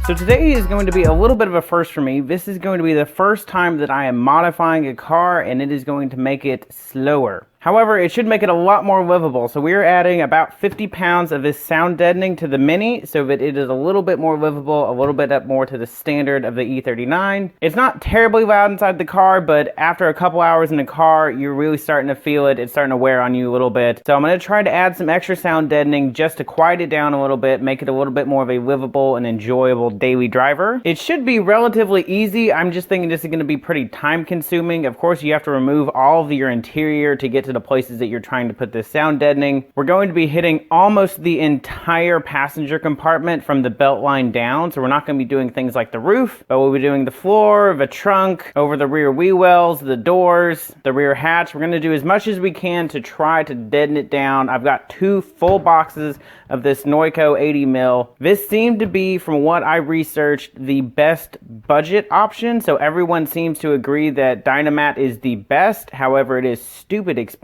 So today is going to be a little bit of a first for me. This is going to be the first time that I am modifying a car, and it is going to make it slower. However, it should make it a lot more livable. So we're adding about 50 pounds of this sound deadening to the Mini so that it is a little bit more livable, a little bit up more to the standard of the E39. It's not terribly loud inside the car, but after a couple hours in the car, you're really starting to feel it. It's starting to wear on you a little bit. So I'm going to try to add some extra sound deadening just to quiet it down a little bit, make it a little bit more of a livable and enjoyable daily driver. It should be relatively easy. I'm just thinking this is going to be pretty time consuming. Of course, you have to remove all of your interior to get to the places that you're trying to put this sound deadening. We're going to be hitting almost the entire passenger compartment from the belt line down, so we're not going to be doing things like the roof, but we'll be doing the floor, the trunk, over the rear wheel wells, the doors, the rear hatch. We're going to do as much as we can to try to deaden it down. I've got 2 full boxes of this Neuco 80 mil. This seemed to be, from what I researched, the best budget option. So everyone seems to agree that Dynamat is the best. However, it is stupid expensive.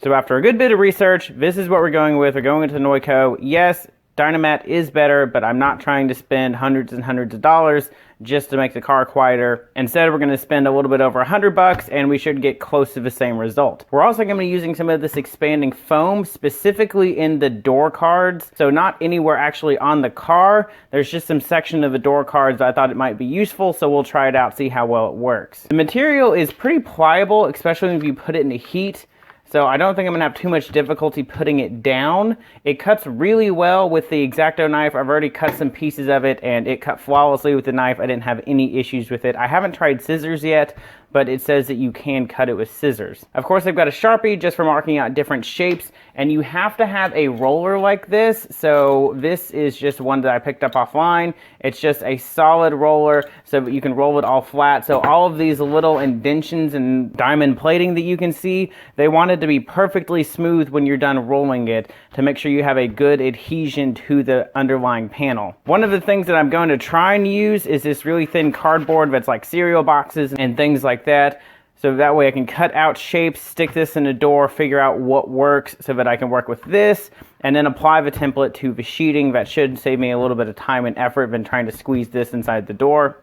So after a good bit of research, this is what we're going with. We're going into Neuco. Yes, Dynamat is better, but I'm not trying to spend hundreds and hundreds of dollars just to make the car quieter. Instead, we're going to spend a little bit over $100 and we should get close to the same result. We're also going to be using some of this expanding foam, specifically in the door cards. So not anywhere actually on the car. There's just some section of the door cards that I thought it might be useful, so we'll try it out, see how well it works. The material is pretty pliable, especially if you put it in the heat. So I don't think I'm going to have too much difficulty putting it down. It cuts really well with the X-Acto knife. I've already cut some pieces of it and it cut flawlessly with the knife. I didn't have any issues with it. I haven't tried scissors yet, but it says that you can cut it with scissors. Of course, I've got a Sharpie just for marking out different shapes, and you have to have a roller like this. So this is just one that I picked up offline. It's just a solid roller so that you can roll it all flat. So all of these little indentions and diamond plating that you can see, they wanted to be perfectly smooth when you're done rolling it to make sure you have a good adhesion to the underlying panel. One of the things that I'm going to try and use is this really thin cardboard that's like cereal boxes and things like that. So that way I can cut out shapes, stick this in a door, figure out what works so that I can work with this, and then apply the template to the sheeting. That should save me a little bit of time and effort than trying to squeeze this inside the door.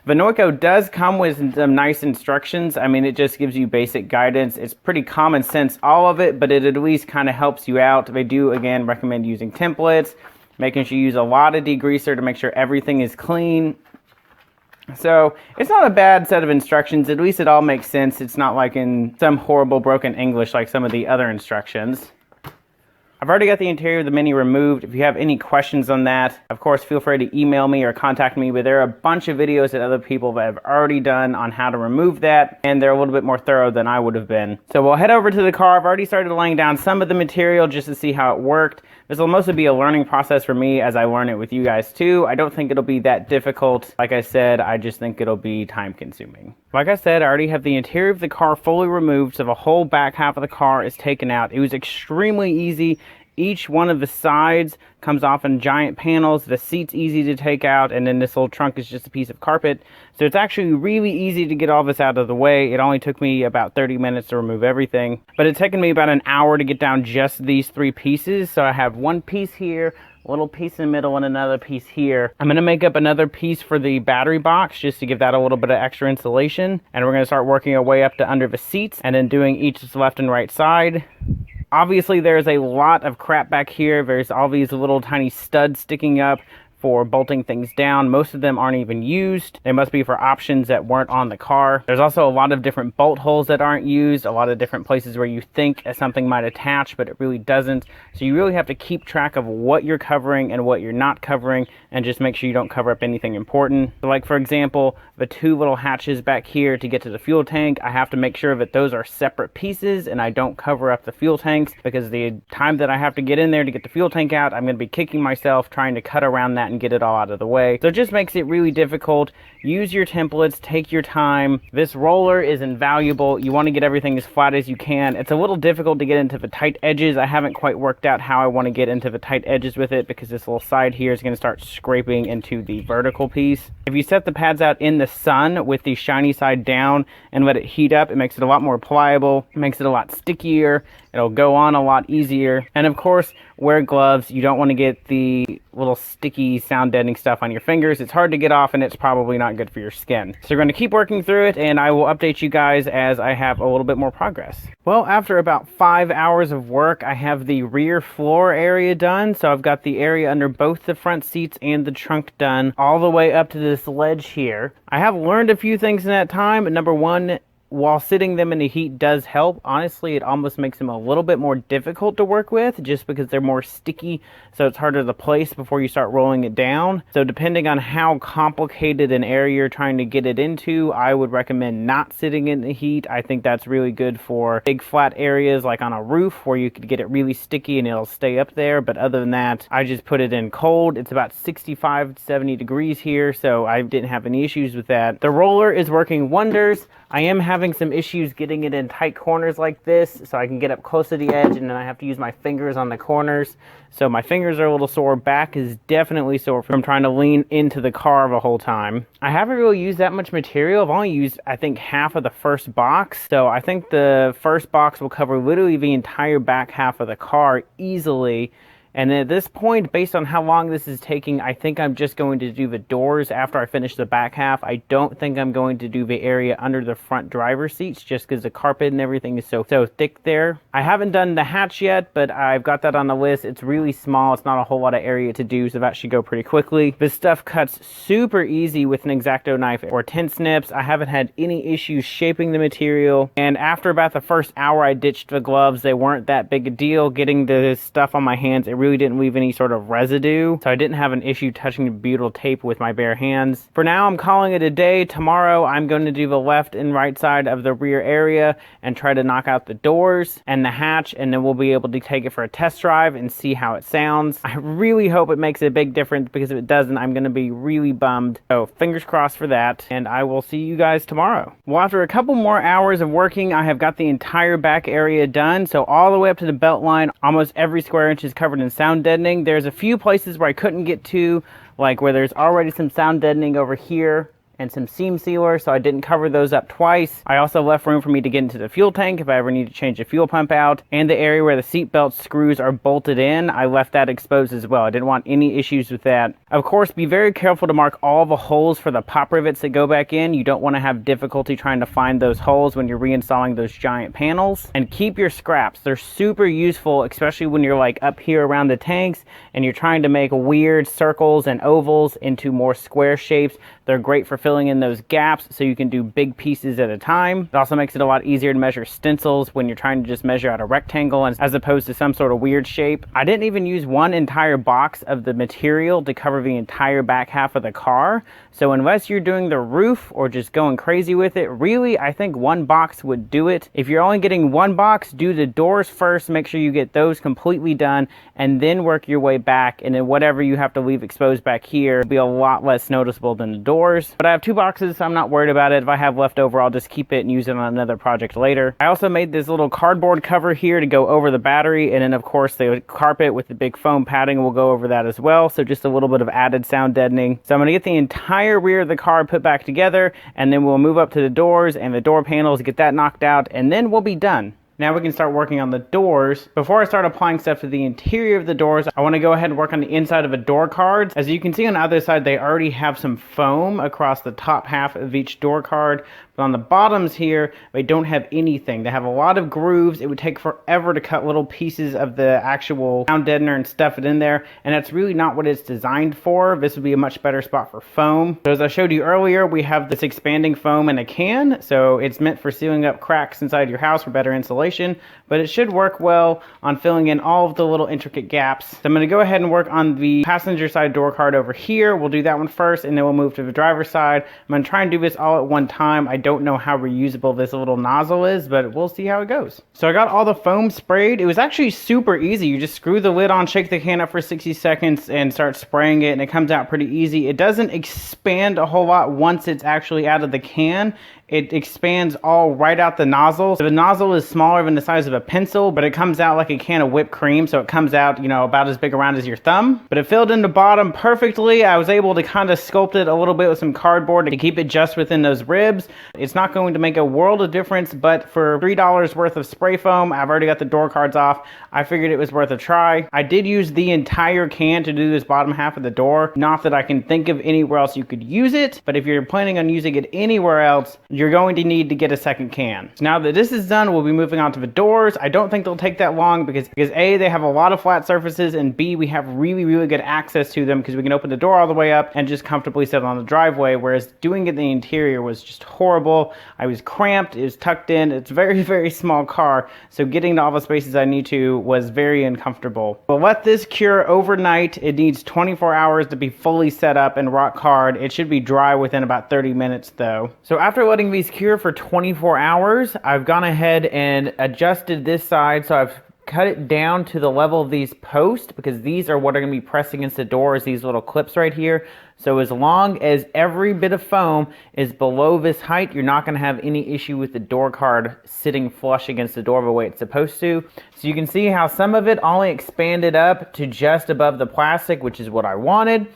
The Neuco does come with some nice instructions. I mean, it just gives you basic guidance. It's pretty common sense, all of it, but it at least kind of helps you out. They do, again, recommend using templates, making sure you use a lot of degreaser to make sure everything is clean. So it's not a bad set of instructions. At least it all makes sense. It's not like in some horrible broken English like some of the other instructions. I've already got the interior of the Mini removed. If you have any questions on that, of course, feel free to email me or contact me. But there are a bunch of videos that other people have already done on how to remove that, and they're a little bit more thorough than I would have been. So we'll head over to the car. I've already started laying down some of the material just to see how it worked. This will mostly be a learning process for me as I learn it with you guys too. I don't think it'll be that difficult. Like I said, I just think it'll be time consuming. Like I said, I already have the interior of the car fully removed, so the whole back half of the car is taken out. It was extremely easy. Each one of the sides comes off in giant panels. The seat's easy to take out, and then this little trunk is just a piece of carpet. So it's actually really easy to get all this out of the way. It only took me about 30 minutes to remove everything, but it's taken me about an hour to get down just these 3 pieces. So I have one piece here, a little piece in the middle, and another piece here. I'm going to make up another piece for the battery box just to give that a little bit of extra insulation, and we're going to start working our way up to under the seats and then doing each left and right side. Obviously, there's a lot of crap back here. There's all these little tiny studs sticking up for bolting things down. Most of them aren't even used. They must be for options that weren't on the car. There's also a lot of different bolt holes that aren't used, a lot of different places where you think something might attach, but it really doesn't. So you really have to keep track of what you're covering and what you're not covering, and just make sure you don't cover up anything important. So like, for example, the 2 little hatches back here to get to the fuel tank, I have to make sure that those are separate pieces and I don't cover up the fuel tanks, because the time that I have to get in there to get the fuel tank out, I'm going to be kicking myself trying to cut around that and get it all out of the way. So it just makes it really difficult. Use your templates, take your time. This roller is invaluable. You want to get everything as flat as you can. It's a little difficult to get into the tight edges. I haven't quite worked out how I want to get into the tight edges with it, because this little side here is going to start scraping into the vertical piece. If you set the pads out in the sun with the shiny side down and let it heat up, it makes it a lot more pliable. It makes it a lot stickier, It'll go on a lot easier. And of course, wear gloves. You don't want to get the little sticky sound deadening stuff on your fingers. It's hard to get off and it's probably not good for your skin. So we're going to keep working through it, and I will update you guys as I have a little bit more progress. Well, after about 5 hours of work, I have the rear floor area done. So I've got the area under both the front seats and the trunk done all the way up to this ledge here. I have learned a few things in that time. Number one, while sitting them in the heat does help. Honestly, it almost makes them a little bit more difficult to work with just because they're more sticky, so it's harder to place before you start rolling it down. So depending on how complicated an area you're trying to get it into, I would recommend not sitting in the heat. I think that's really good for big flat areas like on a roof where you could get it really sticky and it'll stay up there. But other than that, I just put it in cold. It's about 65 to 70 degrees here, so I didn't have any issues with that. The roller is working wonders. I am having some issues getting it in tight corners like this, so I can get up close to the edge, and then I have to use my fingers on the corners. So my fingers are a little sore. Back is definitely sore from trying to lean into the car the whole time. I haven't really used that much material. I've only used, I think, half of the first box. So I think the first box will cover literally the entire back half of the car easily. And at this point, based on how long this is taking, I think I'm just going to do the doors after I finish the back half. I don't think I'm going to do the area under the front driver's seats just because the carpet and everything is so thick there. I haven't done the hatch yet, but I've got that on the list. It's really small. It's not a whole lot of area to do, so that should go pretty quickly. This stuff cuts super easy with an X-Acto knife or tin snips. I haven't had any issues shaping the material. And after about the first hour, I ditched the gloves. They weren't that big a deal. Getting the stuff on my hands, it really didn't leave any sort of residue, so I didn't have an issue touching the butyl tape with my bare hands. For now, I'm calling it a day. Tomorrow, I'm going to do the left and right side of the rear area and try to knock out the doors and the hatch, and then we'll be able to take it for a test drive and see how it sounds. I really hope it makes a big difference, because if it doesn't, I'm going to be really bummed. So fingers crossed for that, and I will see you guys tomorrow. Well, after a couple more hours of working, I have got the entire back area done. So all the way up to the belt line, almost every square inch is covered in sound deadening. There's a few places where I couldn't get to, like where there's already some sound deadening over here and some seam sealer, so I didn't cover those up twice. I also left room for me to get into the fuel tank if I ever need to change the fuel pump out, and the area where the seatbelt screws are bolted in, I left that exposed as well. I didn't want any issues with that. Of course, be very careful to mark all the holes for the pop rivets that go back in. You don't want to have difficulty trying to find those holes when you're reinstalling those giant panels. And keep your scraps. They're super useful, especially when you're like up here around the tanks and you're trying to make weird circles and ovals into more square shapes. They're great for filling in those gaps so you can do big pieces at a time. It also makes it a lot easier to measure stencils when you're trying to just measure out a rectangle as opposed to some sort of weird shape. I didn't even use one entire box of the material to cover the entire back half of the car. So unless you're doing the roof or just going crazy with it, really, I think one box would do it. If you're only getting one box, do the doors first. Make sure you get those completely done and then work your way back. And then whatever you have to leave exposed back here will be a lot less noticeable than the doors. But I have two boxes, so I'm not worried about it. If I have leftover, I'll just keep it and use it on another project later. I also made this little cardboard cover here to go over the battery. And then of course the carpet with the big foam padding will go over that as well. So just a little bit of added sound deadening. So I'm gonna get the entire rear of the car put back together, and then we'll move up to the doors and the door panels, get that knocked out, and then we'll be done. Now we can start working on the doors. Before I start applying stuff to the interior of the doors, I want to go ahead and work on the inside of the door cards. As you can see on the other side, they already have some foam across the top half of each door card. But on the bottoms here, they don't have anything. They have a lot of grooves. It would take forever to cut little pieces of the actual sound deadener and stuff it in there. And that's really not what it's designed for. This would be a much better spot for foam. So as I showed you earlier, we have this expanding foam in a can. So it's meant for sealing up cracks inside your house for better insulation. But it should work well on filling in all of the little intricate gaps. So I'm going to go ahead and work on the passenger side door card over here. We'll do that one first, and then we'll move to the driver's side. I'm going to try and do this all at one time. I don't know how reusable this little nozzle is, but we'll see how it goes. So I got all the foam sprayed. It was actually super easy. You just screw the lid on, shake the can up for 60 seconds, and start spraying it, and it comes out pretty easy. It doesn't expand a whole lot once it's actually out of the can. it expands all right out the nozzle. So the nozzle is smaller than the size of a pencil, but it comes out like a can of whipped cream. So it comes out, you know, about as big around as your thumb. But it filled in the bottom perfectly. I was able to kind of sculpt it a little bit with some cardboard to keep it just within those ribs. It's not going to make a world of difference, but for $3 worth of spray foam, I've already got the door cards off. I figured it was worth a try. I did use the entire can to do this bottom half of the door. Not that I can think of anywhere else you could use it, but if you're planning on using it anywhere else, you're going to need to get a second can. So now that this is done, we'll be moving on to the doors. I don't think they'll take that long because A, they have a lot of flat surfaces, and B, we have really good access to them because we can open the door all the way up and just comfortably sit on the driveway, whereas doing it in the interior was just horrible. I was cramped, it was tucked in, it's a very small car, so getting to all the spaces I need to was very uncomfortable. We'll let this cure overnight. It needs 24 hours to be fully set up and rock hard. It should be dry within about 30 minutes though. So after letting these cure for 24 hours, I've gone ahead and adjusted this side, so I've cut it down to the level of these posts because these are what are going to be pressing against the doors, these little clips right here. So as long as every bit of foam is below this height, you're not going to have any issue with the door card sitting flush against the door the way it's supposed to. So you can see how some of it only expanded up to just above the plastic, which is what I wanted.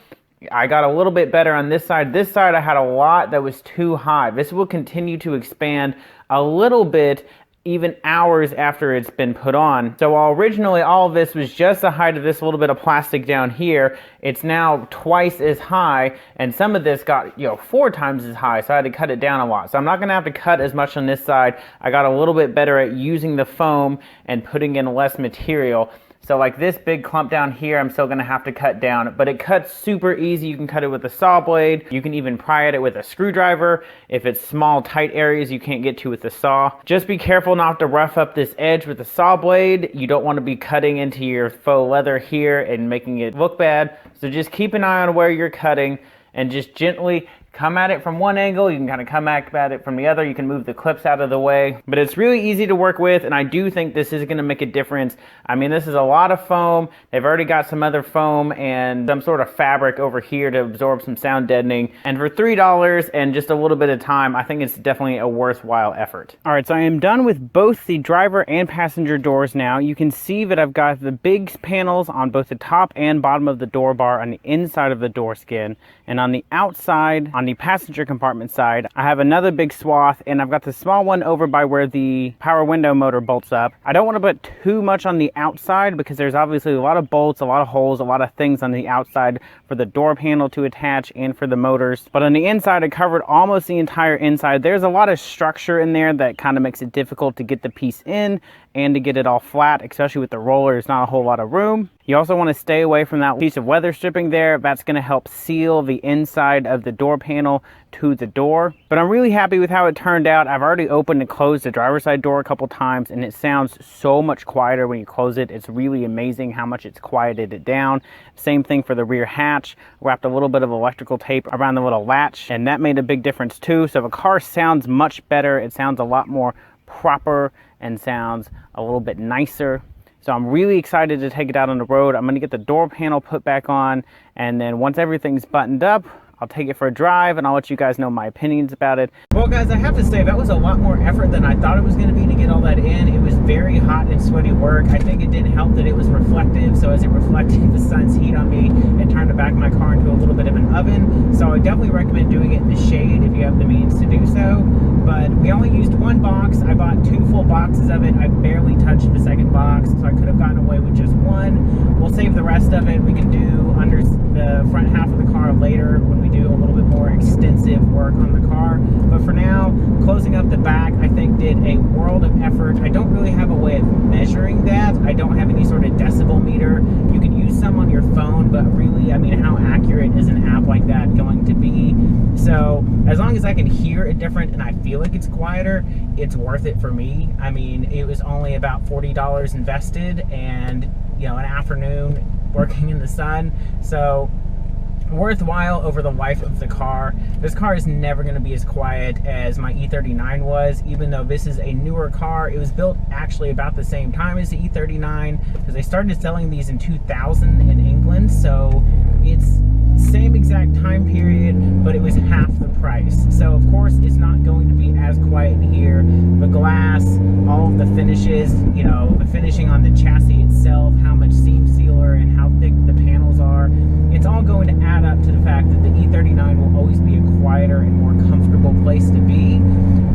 I got a little bit better on this side. This side I had a lot that was too high. This will continue to expand a little bit even hours after it's been put on. So while originally all of this was just the height of this little bit of plastic down here, it's now twice as high, and some of this got, you know, 4 times as high, so I had to cut it down a lot. So I'm not gonna have to cut as much on this side. I got a little bit better at using the foam and putting in less material. So like this big clump down here, I'm still gonna have to cut down, but it cuts super easy. You can cut it with a saw blade. You can even pry at it with a screwdriver. If it's small, tight areas you can't get to with the saw. Just be careful not to rough up this edge with the saw blade. You don't wanna be cutting into your faux leather here and making it look bad. So just keep an eye on where you're cutting and just gently come at it from one angle. You can kind of come at it from the other. You can move the clips out of the way, but it's really easy to work with, and I do think this is going to make a difference. I mean, this is a lot of foam. They've already got some other foam and some sort of fabric over here to absorb some sound deadening, and for $3 and just a little bit of time, I think it's definitely a worthwhile effort. All right, so I am done with both the driver and passenger doors now. You can see that I've got the big panels on both the top and bottom of the door bar on the inside of the door skin, and on the outside, on the passenger compartment side, I have another big swath, and I've got the small one over by where the power window motor bolts up. I don't want to put too much on the outside because there's obviously a lot of bolts, a lot of holes, a lot of things on the outside for the door panel to attach and for the motors. But on the inside, I covered almost the entire inside. There's a lot of structure in there that kind of makes it difficult to get the piece in and to get it all flat, especially with the roller. There's not a whole lot of room. You also want to stay away from that piece of weather stripping there. That's going to help seal the inside of the door panel to the door. But I'm really happy with how it turned out. I've already opened and closed the driver's side door a couple times, and it sounds so much quieter when you close it. It's really amazing how much it's quieted it down. Same thing for the rear hatch. Wrapped a little bit of electrical tape around the little latch, and that made a big difference too. So the car sounds much better. It sounds a lot more proper and sounds a little bit nicer. So I'm really excited to take it out on the road. I'm going to get the door panel put back on, and then once everything's buttoned up, I'll take it for a drive and I'll let you guys know my opinions about it. Well guys, I have to say that was a lot more effort than I thought it was going to be to get all that in. It was very hot and sweaty work. I think it didn't help that it was reflective, so as it reflected the sun's heat on me, it turned the back of my car into a little bit of an oven. So I definitely recommend doing it in the shade if you have the means to do so. But we only used one box. I bought 2 full boxes of it. I barely touched the second box, so I could have gotten away with just one. We'll save the rest of it. We can do under the front half of the car later when we do a little bit more extensive work on the car. But for now, closing up the back, I think did a world of effort. I don't really have a way of measuring that. I don't have any sort of decibel meter. You can use some on your phone, but really, I mean, how accurate is an app like that going to be? So as long as I can hear it different and I feel like it's quieter, it's worth it for me. I mean, it was only about $40 invested, and you know, an afternoon working in the sun. So worthwhile over the life of the car. This car is never going to be as quiet as my E39 was, even though this is a newer car. It was built actually about the same time as the E39 because they started selling these in 2000 in England, so it's same exact time period, but it was half the price. So of course it's not going to be as quiet in here. The glass, all of the finishes, you know, the finishing on the chassis itself, how much seam sealer and how thick the panels are, it's all going to add up to the fact that the E39 will always be a quieter and more comfortable place to be.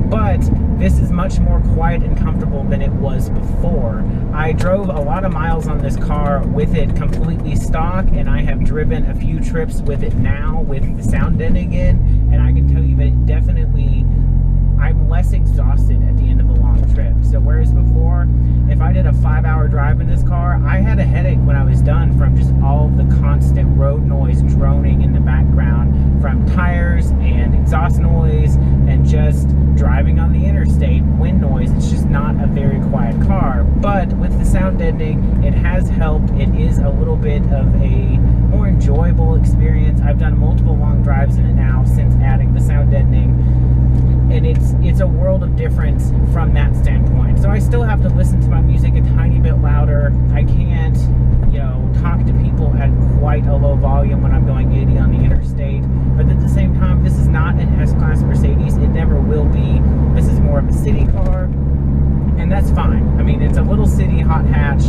But this is much more quiet and comfortable than it was before. I drove a lot of miles on this car with it completely stock, and I have driven a few trips with it now with the sound deadening in, and I can tell you that it definitely, I'm less exhausted at the end of a long trip. So whereas before, if I did a 5-hour drive in this car, I had a headache when I was done from just all the constant road noise droning in the background from tires and exhaust noise and just driving on the interstate, wind noise. It's just not a very quiet car. But with the sound deadening, it has helped. It is a little bit of a more enjoyable experience. I've done multiple long drives in it now since adding the sound deadening, and it's a world of difference from that standpoint. So I still have to listen to my music a tiny bit louder. I can't, you know, talk to people at quite a low volume when I'm going 80 on the interstate. But at the same time, this is not an S-Class Mercedes. It never will be. This is more of a city car, and that's fine. I mean, it's a little city hot hatch,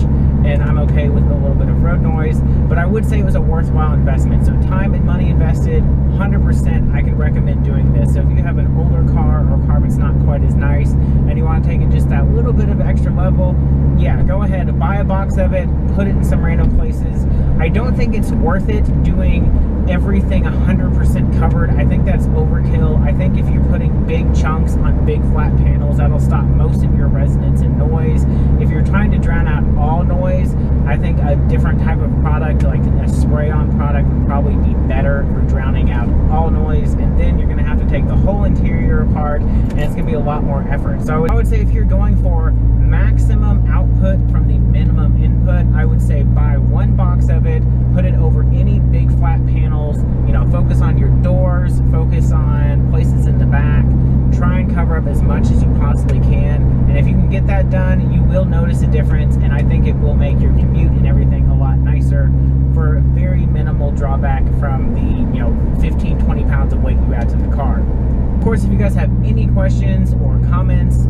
and I'm okay with a little bit of road noise, but I would say it was a worthwhile investment. So time and money invested, 100% I can recommend doing this. So if you have an older car or a car that's not quite as nice and you want to take it just that little bit of extra level, yeah, go ahead and buy a box of it, put it in some random places. I don't think it's worth it doing everything 100% covered. I think that's overkill. I think if you're putting big chunks on big flat panels, that'll stop most of your resonance and noise. If you're trying to drown out all noise, I think a different type of product, like a spray-on product, would probably be better for drowning out all noise. And then you're going to have to take the whole interior apart, and it's going to be a lot more effort. So I would say if you're going for maximum output from the minimum input, I would say buy one box of it, put it over any big flat panels, you know, focus on your doors, focus on places in the back, try and cover up as much as you possibly can. And if you can get that done, you will notice a difference, and I think it will make your commute and everything a lot nicer for very minimal drawback from the, you know, 15-20 pounds of weight you add to the car. Of course, if you guys have any questions or comments,